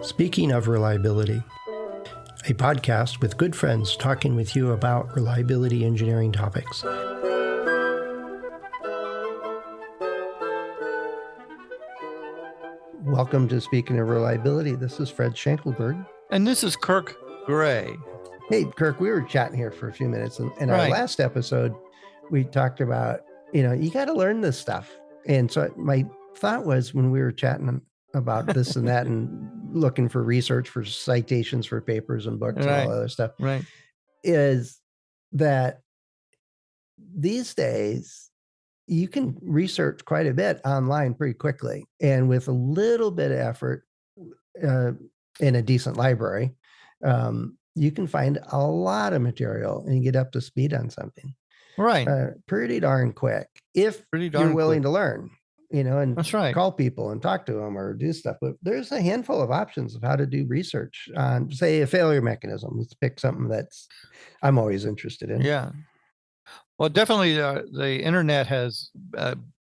Speaking of reliability, a podcast with good friends talking with you about reliability engineering topics. Welcome to Speaking of Reliability. This is Fred Schenkelberg. And this is Kirk Gray. Hey, Kirk, we were chatting here for a few minutes. In Right. our last episode, we talked about, you got to learn this stuff. And so my thought was when we were chatting about this and that and looking for research for citations for papers and books and all that other stuff, is that these days you can research quite a bit online pretty quickly. And with a little bit of effort in a decent library, you can find a lot of material and get up to speed on something. Right. Pretty darn quick if you're willing to learn, and that's right. Call people and talk to them or do stuff. But there's a handful of options of how to do research on, say, a failure mechanism. Let's pick something that's I'm always interested in. Yeah. Well, definitely the internet has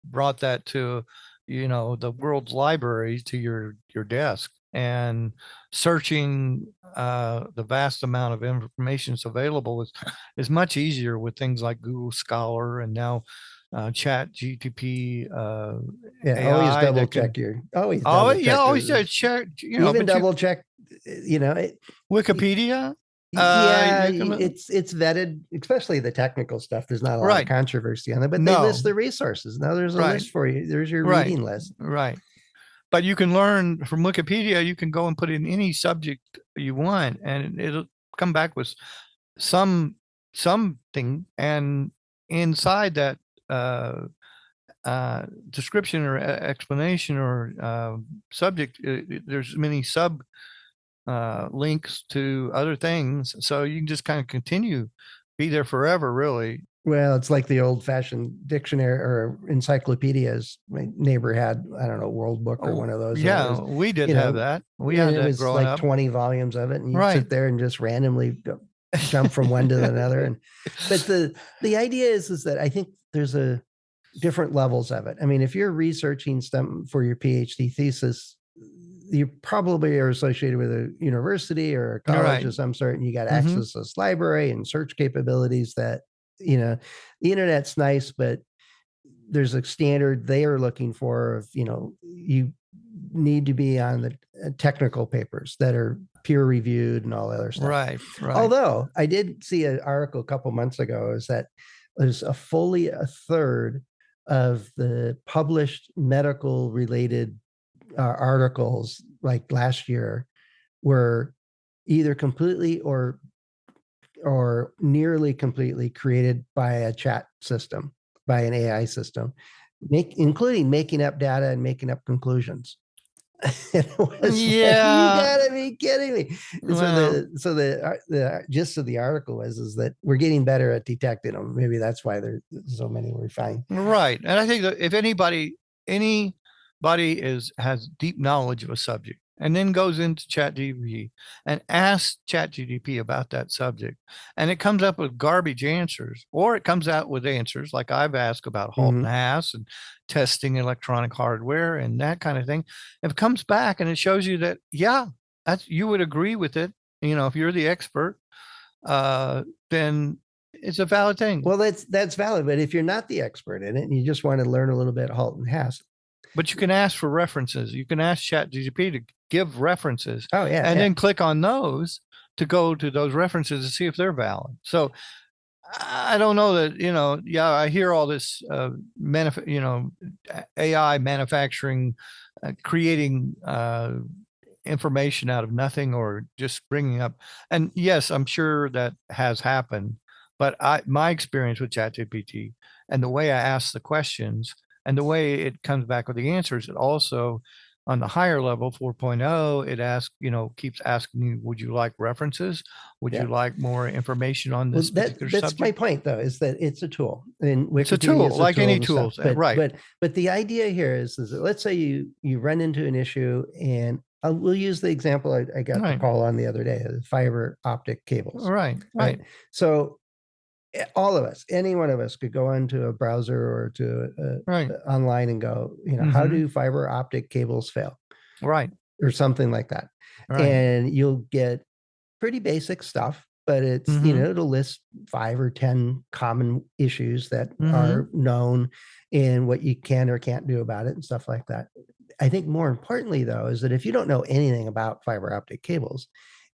brought that to, the world's library to your desk, and searching the vast amount of information that's available is much easier with things like Google Scholar and now ChatGPT. Always double check your. Always check. Even double check. Wikipedia. It's vetted, especially the technical stuff. There's not a lot of controversy on it, but they list the resources. Now there's a list for you. There's your reading list. Right. But you can learn from Wikipedia. You can go and put in any subject you want, and it'll come back with something. And inside that description or explanation or subject, there's many sub links to other things, so you can just kind of be there forever, really. Well, it's like the old-fashioned dictionary or encyclopedias. My neighbor had, I don't know, World Book or one of those. Yeah, we did have that. We had that. It was like up. 20 volumes of it, and you sit there and just randomly jump from one to another. But the idea is that I think there's a different levels of it. I mean, if you're researching something for your PhD thesis, you probably are associated with a university or a college of some sort, and you got access to this library and search capabilities that, the internet's nice, but there's a standard they are looking for of, you need to be on the technical papers that are peer reviewed and all that other stuff. Right. Although I did see an article a couple months ago is that there's a third of the published medical related articles like last year were either completely or nearly completely created by a chat system, by an AI system, including making up data and making up conclusions. You gotta be kidding me. Wow. So the gist of the article is that we're getting better at detecting them. Maybe that's why there's so many we find. Right. And I think that if anybody has deep knowledge of a subject and then goes into ChatGPT and asks ChatGPT about that subject, and it comes up with garbage answers, or it comes out with answers like I've asked about Halt and Haas and testing electronic hardware and that kind of thing. If it comes back and it shows you that, you would agree with it, if you're the expert, then it's a valid thing. Well, that's valid. But if you're not the expert in it and you just want to learn a little bit Halt and Haas. But you can ask for references. You can ask ChatGPT to give references. Oh, yeah. And then click on those to go to those references to see if they're valid. So I don't know that, I hear all this, AI manufacturing, creating information out of nothing or just bringing up. And yes, I'm sure that has happened. But my experience with ChatGPT and the way I ask the questions and the way it comes back with the answers, it also, on the higher level, 4.0, it asks, keeps asking you, would you like references? Would you like more information on this particular subject? That's my point, though, is that it's a tool. And it's a tool, like any tools, right? But the idea here is that let's say you run into an issue, and we'll use the example I got the call on the other day, the fiber optic cables. Right. So all of us, any one of us could go into a browser or to online and go, how do fiber optic cables fail? Right. or something like that. Right. And you'll get pretty basic stuff, but it's, it'll list 5 or 10 common issues that are known and what you can or can't do about it and stuff like that. I think more importantly, though, is that if you don't know anything about fiber optic cables,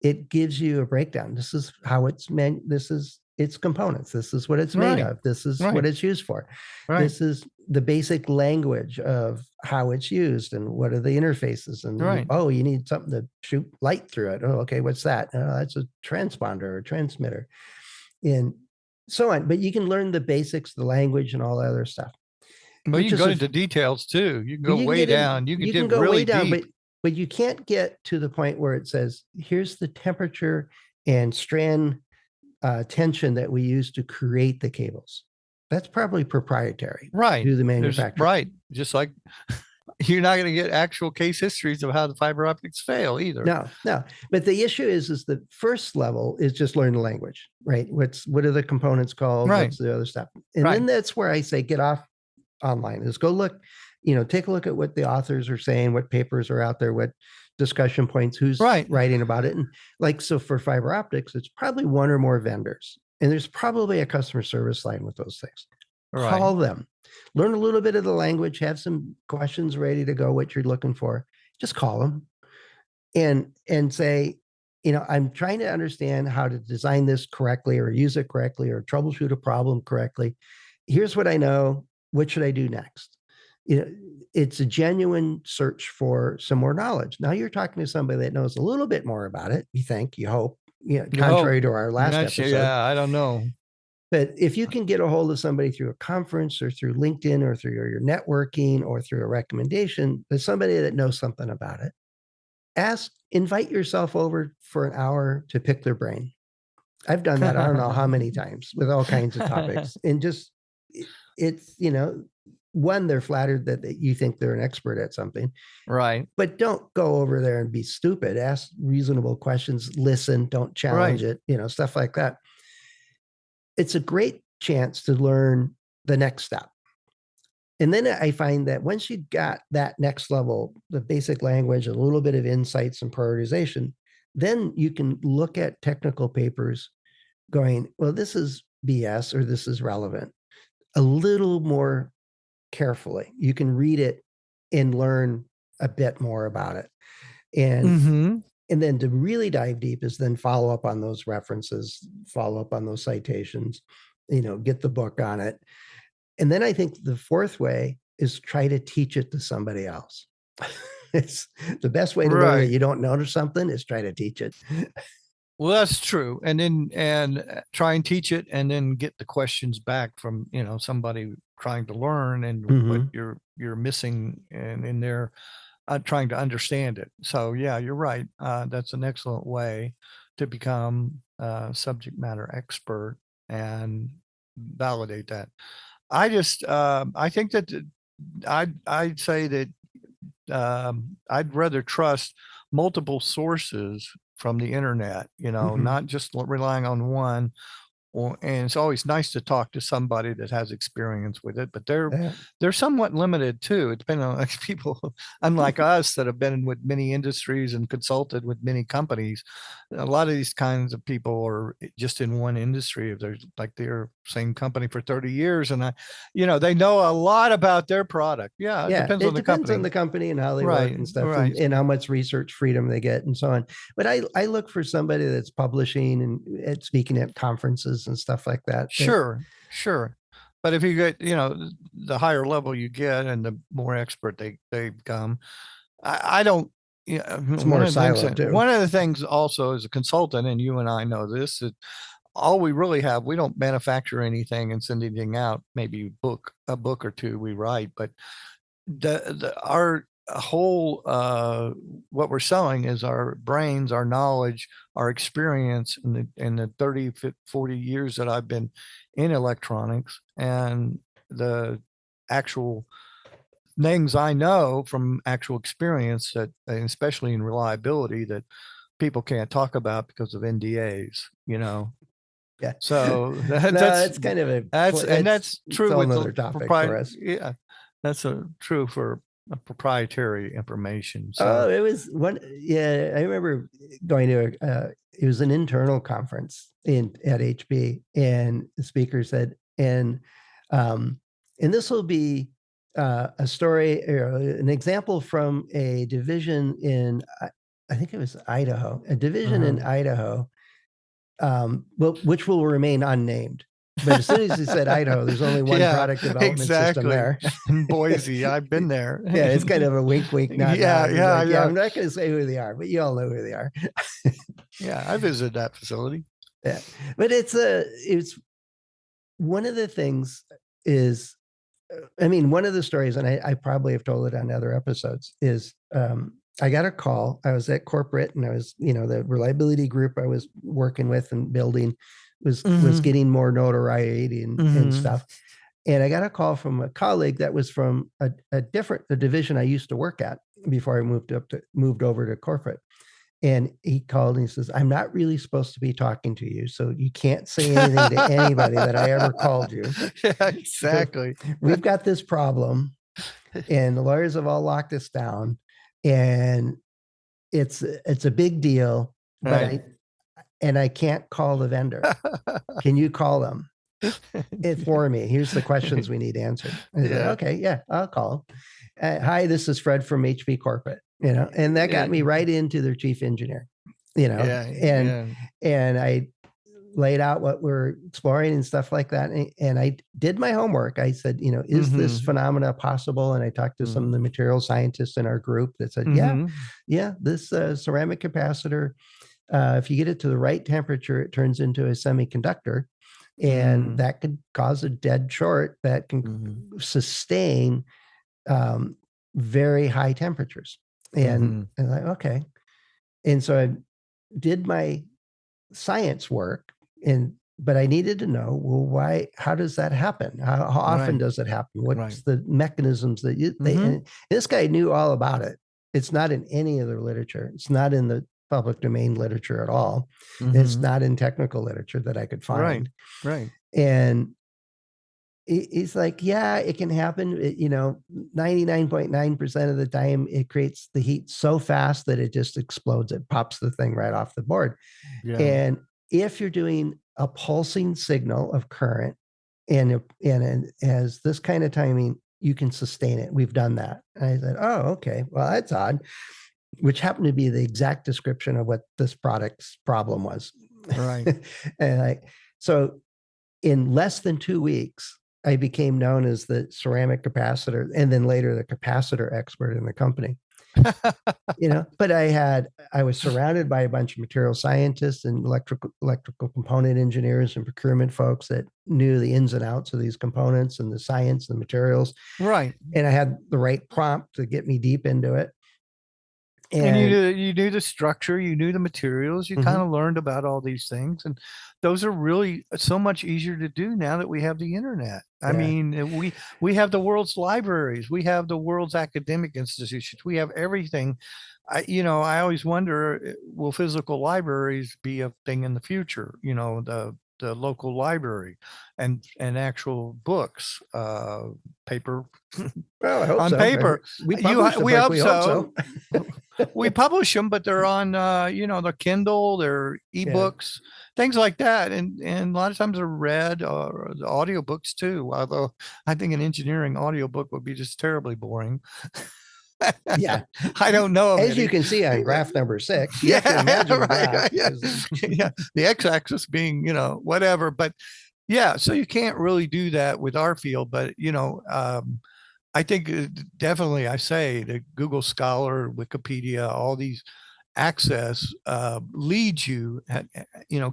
it gives you a breakdown. This is how it's meant. This is its components. This is what it's made of. This is what it's used for. This is the basic language of how it's used and what are the interfaces. And oh, you need something to shoot light through it. Oh, okay, what's that? Oh, that's a transponder or a transmitter, and so on. But you can learn the basics, the language, and all that other stuff. But you can go into details too. You can go way down. You can go really way down, deep. But you can't get to the point where it says, here's the temperature and strand tension that we use to create the cables. That's probably proprietary to the manufacturer. Right. Just like you're not going to get actual case histories of how the fiber optics fail either. No. But the issue is the first level is just learn the language, right? What are the components called? Right. What's the other stuff? And then that's where I say, get off online. Is go look, take a look at what the authors are saying, what papers are out there, what discussion points, who's writing about it. And like, so for fiber optics, it's probably one or more vendors. And there's probably a customer service line with those things. Call them, learn a little bit of the language, have some questions ready to go, what you're looking for. Just call them and say, I'm trying to understand how to design this correctly or use it correctly or troubleshoot a problem correctly. Here's what I know. What should I do next? It's a genuine search for some more knowledge. Now you're talking to somebody that knows a little bit more about it. You think, you hope, contrary to our last episode. Yeah, I don't know. But if you can get a hold of somebody through a conference or through LinkedIn or through your networking or through a recommendation, there's somebody that knows something about it. Invite yourself over for an hour to pick their brain. I've done that. I don't know how many times with all kinds of topics. And just, it's, one, they're flattered that you think they're an expert at something. Right. But don't go over there and be stupid. Ask reasonable questions, listen, don't challenge it, stuff like that. It's a great chance to learn the next step. And then I find that once you got that next level, the basic language, a little bit of insights and prioritization, then you can look at technical papers going, well, this is BS or this is relevant. A little more carefully. You can read it and learn a bit more about it. And then to really dive deep is then follow up on those references, follow up on those citations, get the book on it. And then I think the fourth way is try to teach it to somebody else. It's the best way to learn that you don't know something is try to teach it. Well, that's true. And then try and teach it and then get the questions back from, somebody trying to learn and what you're missing and in there trying to understand it. So yeah, you're right. That's an excellent way to become a subject matter expert and validate that. I think that I'd say that I'd rather trust multiple sources from the internet, not just relying on one. And it's always nice to talk to somebody that has experience with it, but they're somewhat limited too. It depends on people, unlike us that have been with many industries and consulted with many companies. A lot of these kinds of people are just in one industry. If they're like their same company for 30 years and they know a lot about their product. Yeah. It depends on the company and how they work and stuff and how much research freedom they get and so on. But I look for somebody that's publishing and speaking at conferences and stuff like that. Sure. But if you get, the higher level you get and the more expert they become, I don't, it's more siloed too. One of the things also as a consultant, and you and I know this, that all we really have, we don't manufacture anything and send anything out, maybe a book or two we write, but our whole what we're selling is our brains, our knowledge, our experience in the 30 40 years that I've been in electronics, and the actual things I know from actual experience that, especially in reliability, that people can't talk about because of NDAs. Yeah. So that's kind of that's true with another topic for us. Yeah, that's true for proprietary information. Oh, So it was one. Yeah, I remember going to it was an internal conference at HB, and the speaker said, um, and this will be a story, or an example from a division in, I think it was Idaho, a division in Idaho, well, which will remain unnamed. But as soon as he said Idaho, there's only one product development system there. In Boise, I've been there. Yeah, it's kind of a wink, wink, nod, nod. Yeah. I'm not going to say who they are, but you all know who they are. Yeah, I visited that facility. Yeah, but it's one of the things is, I mean, one of the stories, and I probably have told it on other episodes, is I got a call. I was at corporate, and I was, the reliability group I was working with and building was getting more notoriety and stuff. And I got a call from a colleague that was from a division I used to work at before I moved over to corporate. And he called and he says, "I'm not really supposed to be talking to you, so you can't say anything to anybody that I ever called you." Yeah, exactly. So we've got this problem, and the lawyers have all locked us down, and it's a big deal, but I can't call the vendor. Can you call them it for me? Here's the questions we need answered. I said, okay, yeah, I'll call them. Hi, this is Fred from HB Corporate, and that got me right into their chief engineer, and I laid out what we're exploring and stuff like that. And I did my homework. I said, is this phenomena possible? And I talked to some of the material scientists in our group that said, yeah, this ceramic capacitor, if you get it to the right temperature, it turns into a semiconductor. And that could cause a dead short that can sustain very high temperatures. And I'm like, okay. And so I did my science work, but I needed to know, well, how does that happen? How often does it happen? What's the mechanisms that and this guy knew all about it. It's not in any other literature. It's not in the public domain literature at all. It's not in technical literature that I could find. Right. And he's like, yeah, it can happen. 99.9% of the time, it creates the heat so fast that it just explodes. It pops the thing right off the board. Yeah. And if you're doing a pulsing signal of current and it has this kind of timing, you can sustain it. We've done that. And I said, oh, okay. Well, that's odd, which happened to be the exact description of what this product's problem was. Right. And so in less than 2 weeks, I became known as the ceramic capacitor, and then later the capacitor expert in the company. But I was surrounded by a bunch of material scientists and electrical component engineers and procurement folks that knew the ins and outs of these components and the science and the materials. Right. And I had the right prompt to get me deep into it. And you knew the structure, you knew the materials, you kind of learned about all these things. And those are really so much easier to do now that we have the internet. I mean, we have the world's libraries, we have the world's academic institutions, we have everything. I always wonder, will physical libraries be a thing in the future? The local library and actual books, paper. Well, I hope on so. paper. We hope so. We publish them, but they're on, the Kindle, their ebooks, things like that. And a lot of times they're read, or the audiobooks too. Although I think an engineering audiobook would be just terribly boring. Yeah. I don't know. As you can see on graph number 6, you yeah, can imagine right, yeah. The x-axis being, whatever, but yeah, so you can't really do that with our field, but I think definitely, I say that Google Scholar, Wikipedia, all these access leads you,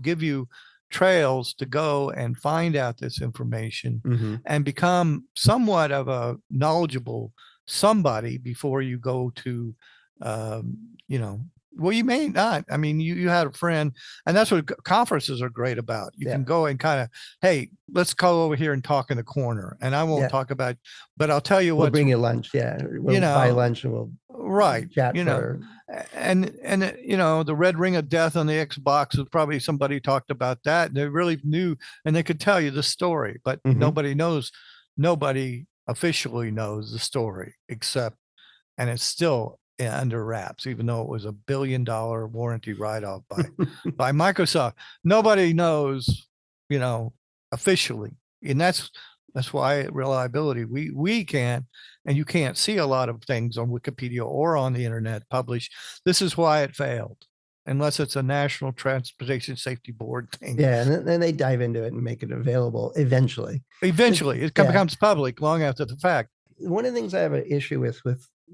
give you trails to go and find out this information and become somewhat of a knowledgeable somebody before you go to, well, you may not. I mean, you had a friend, and that's what conferences are great about. You can go and kind of, hey, let's go over here and talk in the corner. And I won't talk about, but I'll tell you what. We'll bring you lunch. Yeah. We'll buy lunch and we'll chat for. And the red ring of death on the Xbox was probably somebody talked about that. They really knew, and they could tell you the story, but nobody officially knows the story except and it's still under wraps, even though it was $1 billion warranty write-off by Microsoft. Nobody knows, officially, and that's why reliability. We can, and you can't see a lot of things on Wikipedia or on the internet published. This is why it failed, unless it's a National Transportation Safety Board thing. Yeah, and then they dive into it and make it available eventually. Eventually, it becomes public long after the fact. One of the things I have an issue with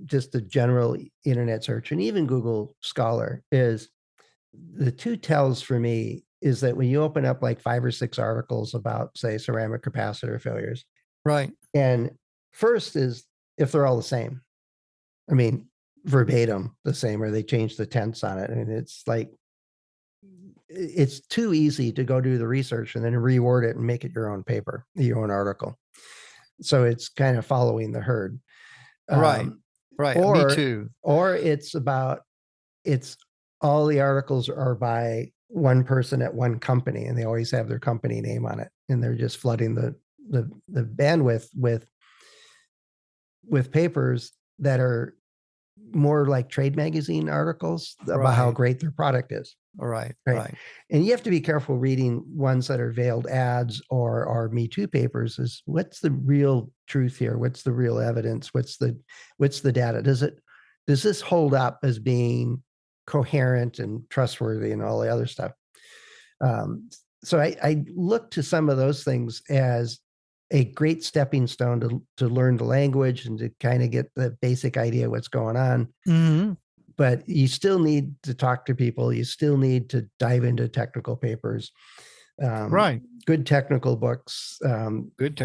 just the general internet search and even Google Scholar is the two tells for me is that when you open up like 5 or 6 articles about, say, ceramic capacitor failures, right? And first is if they're all the same. I mean, verbatim the same, or they change the tense on it. And it's like, it's too easy to go do the research and then reword it and make it your own paper, your own article. So it's kind of following the herd. Right. Or, me too. Or it's all the articles are by one person at one company, and they always have their company name on it, and they're just flooding the bandwidth with papers that are more like trade magazine articles about how great their product is. Right. And you have to be careful reading ones that are veiled ads or Me Too papers. Is what's the real truth here? What's the real evidence? What's the data? Does this hold up as being coherent and trustworthy and all the other stuff? So I look to some of those things as a great stepping stone to learn the language and to kind of get the basic idea of what's going on. Mm-hmm. But you still need to talk to people. You still need to dive into technical papers. Right. Good technical books. Papers.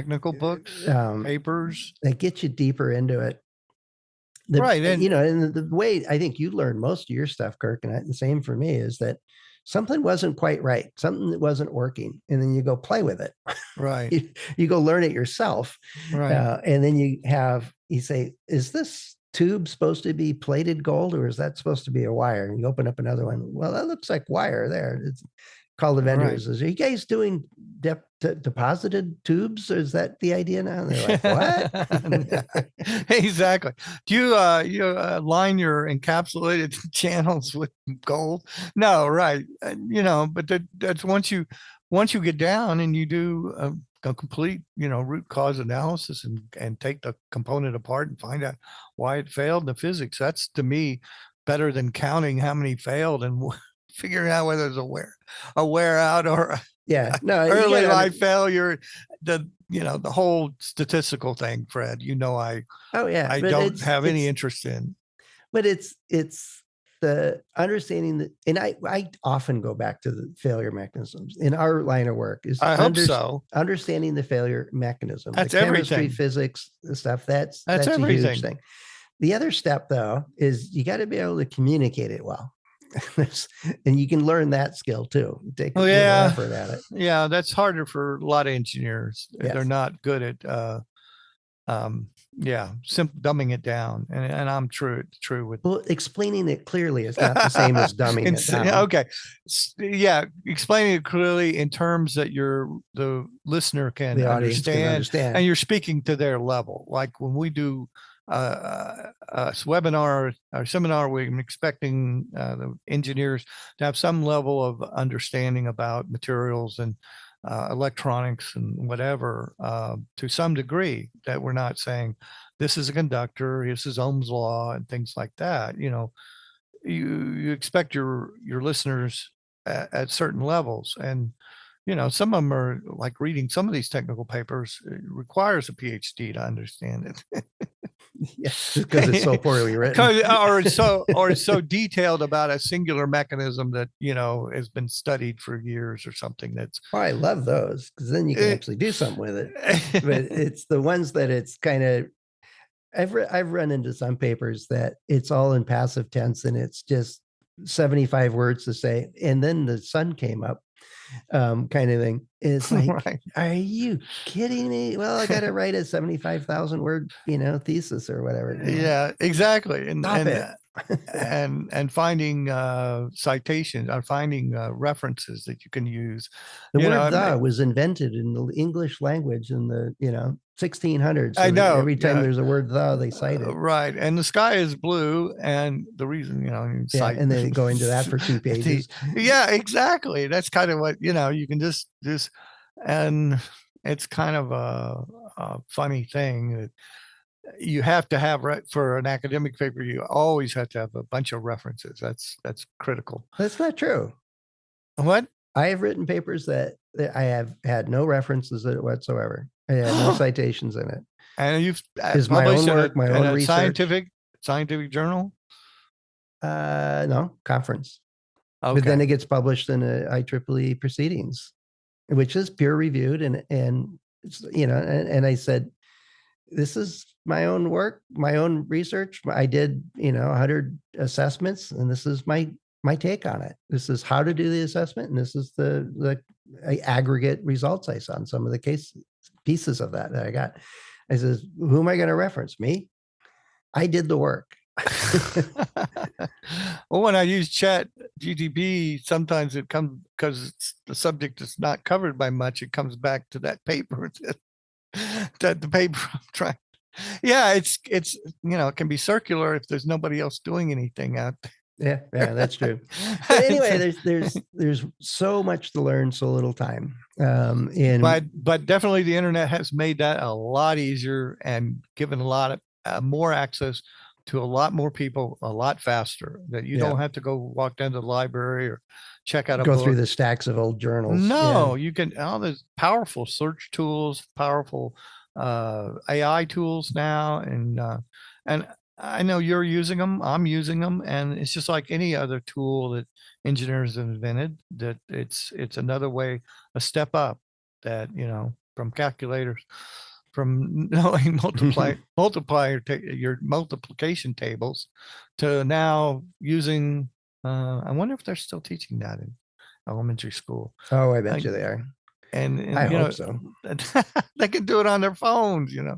That get you deeper into it. Right. And the way I think you learned most of your stuff, Kirk, and the same for me, is that something wasn't quite right, something that wasn't working, and then you go play with it. Right. you go learn it yourself. Right. And then you say, is this tube supposed to be plated gold, or is that supposed to be a wire? And you open up another one. Well, that looks like wire there. Call the vendors. Right. Are you guys doing deposited tubes? Or is that the idea now? And they're like, what? Exactly. Do you line your encapsulated channels with gold? No, right. But that's once you get down and you do a complete, root cause analysis and take the component apart and find out why it failed in the physics. That's, to me, better than counting how many failed and figuring out whether there's a wear out or early life failure. The whole statistical thing, Fred. I don't have any interest in. But it's the understanding that, and I often go back to the failure mechanisms in our line of work. Is understanding the failure mechanism. That's the chemistry, everything. Physics, the stuff. That's everything. A huge thing. The other step, though, is you got to be able to communicate it well. And you can learn that skill too. Take a little effort at it. Yeah, that's harder for a lot of engineers. Yes. They're not good at dumbing it down. And I'm true with. Well, explaining it clearly is not the same as dumbing it down. Okay. Yeah, explaining it clearly in terms that the listener can understand, and you're speaking to their level. Like when we do webinar or seminar, we're expecting the engineers to have some level of understanding about materials and electronics and whatever to some degree, that we're not saying this is a conductor, this is Ohm's law and things like that. You expect your listeners at certain levels, and some of them are like reading some of these technical papers. It requires a PhD to understand it. Yes, because it's so poorly written, or it's so detailed about a singular mechanism that has been studied for years or something. I love those, because then you can actually do something with it. But it's the ones that it's kind of. I've run into some papers that it's all in passive tense and it's just 75 words to say, and then the sun came up. kind of thing. It's like, Right. are you kidding me? Well, I got to write a 75,000 word, thesis or whatever. Yeah, exactly. Stop it. And finding citations or finding references that you can use. The word "the" was invented in the English language in the 1600s. So I know. every time there's a word "the," they cite it. Right. And the sky is blue, and the reason cite, and then go into that for 2 pages. Yeah, exactly. That's kind of what you can just and it's kind of a funny thing that you have to have, right, for an academic paper. You always have to have a bunch of references. That's critical. That's not true. What? I have written papers that I have had no references in it whatsoever. I had no citations in it. And you've Is my own work, my own research. Scientific journal? No, conference. Okay. But then it gets published in a IEEE proceedings, which is peer reviewed, and and I said, this is my own work, my own research. I did 100 assessments, and this is my take on it. This is how to do the assessment, and this is the aggregate results I saw on some of the pieces of that I got. I says, who am I going to reference? Me? I did the work. Well, when I use ChatGPT, sometimes it comes, because the subject is not covered by much, it comes back to that paper that the paper I'm trying. Yeah, it's it can be circular if there's nobody else doing anything out there. Yeah, that's true. But anyway, there's so much to learn, so little time. But definitely the internet has made that a lot easier and given a lot of more access to a lot more people a lot faster, that you don't have to go walk down to the library or check out a book. Go through the stacks of old journals. No, you can, all those powerful search tools, powerful AI tools now. And I know you're using them, I'm using them, and it's just like any other tool that engineers have invented, that it's another way, a step up, that, from calculators, from knowing your multiplication tables, to now using, I wonder if they're still teaching that in elementary school. Oh, I bet you they are. And I hope so. They can do it on their phones, yeah,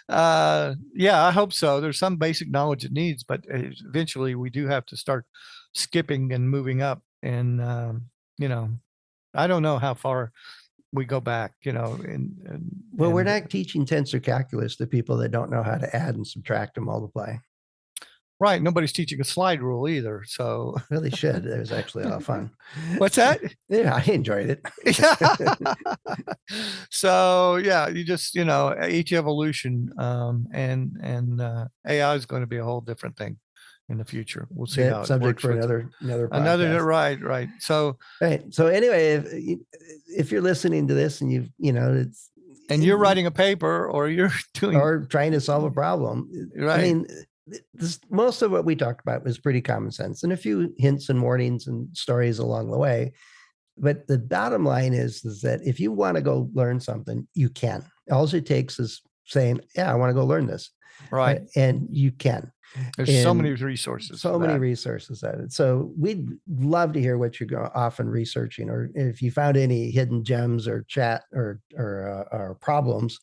I hope so. There's some basic knowledge it needs, but eventually we do have to start skipping and moving up. And, I don't know how far we go back, well, we're not teaching tensor calculus to people that don't know how to add and subtract and multiply. Right. Nobody's teaching a slide rule either. So really should. It was actually a lot of fun. What's that? Yeah, I enjoyed it. So yeah, you just, each evolution, and AI is going to be a whole different thing in the future. We'll see how it subject works for another podcast. Right. So anyway, if you're listening to this and you're writing a paper, or you're doing, or trying to solve a problem, right? I mean, most of what we talked about was pretty common sense, and a few hints and warnings and stories along the way. But the bottom line is that if you want to go learn something, you can. All it takes is saying, yeah, I want to go learn this. Right. And you can. There's so many resources. So many resources at it. So we'd love to hear what you're often researching, or if you found any hidden gems or chat or problems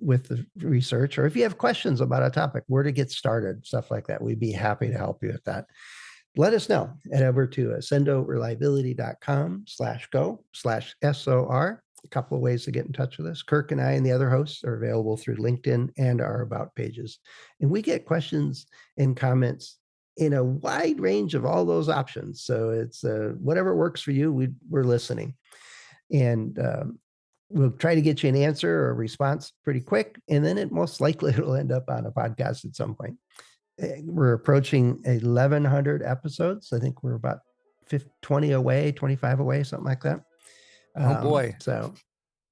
with the research, or if you have questions about a topic, where to get started, stuff like that. We'd be happy to help you with that. Let us know. Head over to accendoreliability.com/go/SOR. A couple of ways to get in touch with us. Kirk and I and the other hosts are available through LinkedIn and our About pages. And we get questions and comments in a wide range of all those options. So it's whatever works for you, we're listening. And we'll try to get you an answer or a response pretty quick. And then most likely it'll end up on a podcast at some point. We're approaching 1,100 episodes. I think we're about 20 away, 25 away, something like that. Oh boy! So,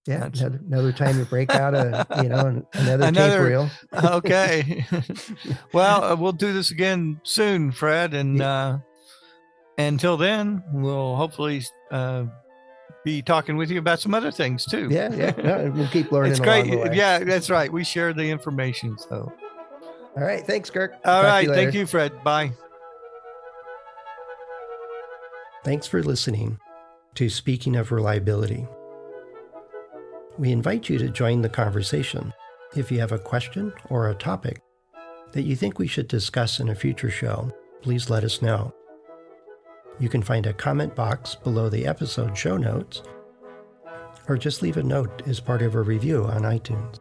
yeah, another time to break out another tape reel. Okay. Well, we'll do this again soon, Fred, and until then, we'll hopefully be talking with you about some other things too. Yeah. No, we'll keep learning. It's great. Along the way. Yeah, that's right. We share the information. So, all right. Thanks, Kirk. All right. Thank you, Fred. Bye. Thanks for listening. to Speaking of Reliability. We invite you to join the conversation. If you have a question or a topic that you think we should discuss in a future show, please let us know. You can find a comment box below the episode show notes, or just leave a note as part of a review on iTunes.